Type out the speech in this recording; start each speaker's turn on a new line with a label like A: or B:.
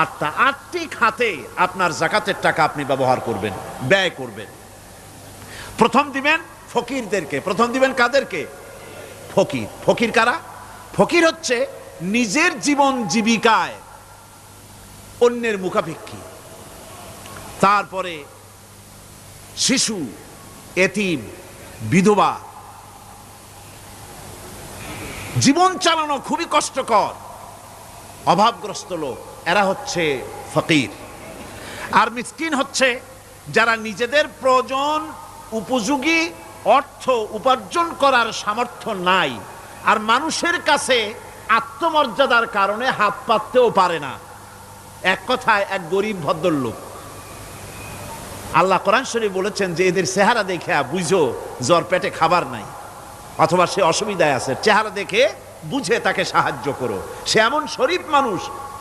A: আটটা। আটটি খাতে আপনার যাকাতের টাকা আপনি ব্যবহার করবেন, ব্যয় করবেন। প্রথম দিবেন ফকিরদেরকে। প্রথম দিবেন কাদেরকে? ফকির। ফকির কারা? ফকির হচ্ছে নিজের জীবন জীবিকায় অন্যের মুখাপেক্ষী। তারপরে শিশু, এতিম, বিধবা, জীবন চালানো খুবই কষ্টকর, অভাবগ্রস্ত লোক, এরা হচ্ছে ফকির। আর মিসকিন হচ্ছে যারা নিজেদের প্রয়োজন উপযোগী অর্থ উপার্জন করার সামর্থ্য নাই, আর মানুষের কাছে আত্মমর্যাদার কারণে হাত পাততেও পারে না। এক কথায় এক গরিব ভদ্রলোক। আল্লাহ কোরআন শরীফে বলেছেন যে এদের চেহারা দেখে বুঝো জ্বর পেটে খাবার নাই, অথবা সে অসুবিধায় আছে, চেহারা দেখে বুঝে তাকে সাহায্য করো। সে এমন শরীফ মানুষ